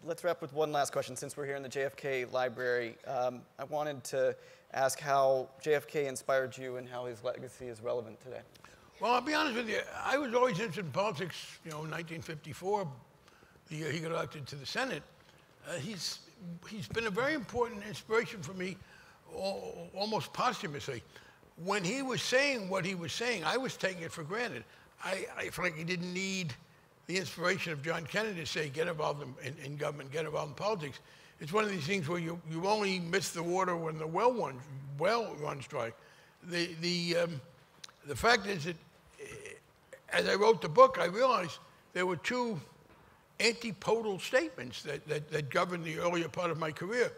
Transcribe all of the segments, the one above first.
let's wrap with one last question. Since we're here in the JFK library, I wanted to ask how JFK inspired you and how his legacy is relevant today. Well, I'll be honest with you. I was always interested in politics. You know, in 1954, the year he got elected to the Senate, he's been a very important inspiration for me, almost posthumously. When he was saying what he was saying, I was taking it for granted. I frankly didn't need the inspiration of John Kennedy to say, get involved in government, get involved in politics. It's one of these things where you only miss the water when the well runs dry. The fact is that as I wrote the book, I realized there were two antipodal statements that governed the earlier part of my career.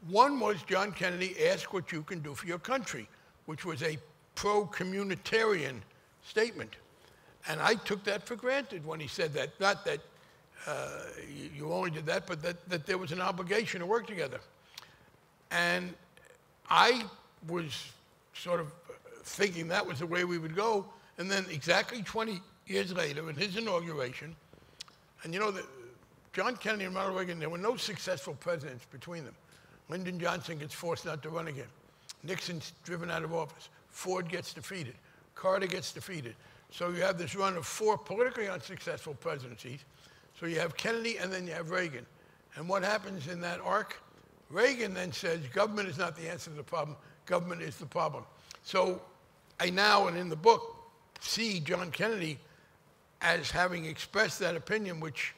One was John Kennedy, ask what you can do for your country, which was a pro-communitarian statement. And I took that for granted when he said that. Not that you only did that, but that there was an obligation to work together. And I was sort of thinking that was the way we would go. And then exactly 20 years later, in his inauguration, and you know, John Kennedy and Ronald Reagan, there were no successful presidents between them. Lyndon Johnson gets forced not to run again. Nixon's driven out of office. Ford gets defeated. Carter gets defeated. So you have this run of 4 politically unsuccessful presidencies. So you have Kennedy and then you have Reagan. And what happens in that arc? Reagan then says, government is not the answer to the problem. Government is the problem. So I now, and in the book, see John Kennedy as having expressed that opinion, which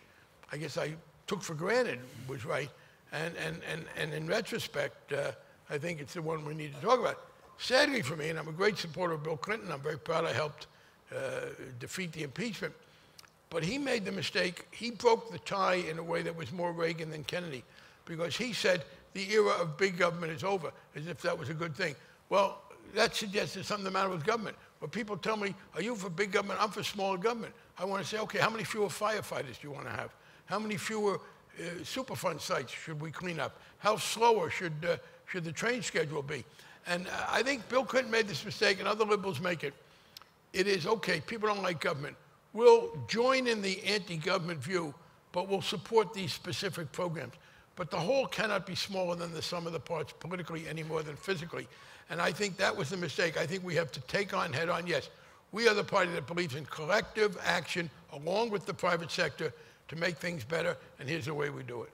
I guess I took for granted was right. And in retrospect, I think it's the one we need to talk about. Sadly for me, and I'm a great supporter of Bill Clinton, I'm very proud I helped defeat the impeachment, but he made the mistake, he broke the tie in a way that was more Reagan than Kennedy, because he said the era of big government is over, as if that was a good thing. Well, that suggests there's something the matter with government. When people tell me, are you for big government? I'm for smaller government. I want to say, okay, how many fewer firefighters do you want to have? How many fewer Superfund sites should we clean up? How slower should the train schedule be? And I think Bill Clinton made this mistake, and other liberals make it. It is, okay, people don't like government. We'll join in the anti-government view, but we'll support these specific programs. But the whole cannot be smaller than the sum of the parts politically any more than physically. And I think that was the mistake. I think we have to take on head on, yes, we are the party that believes in collective action along with the private sector to make things better, and here's the way we do it.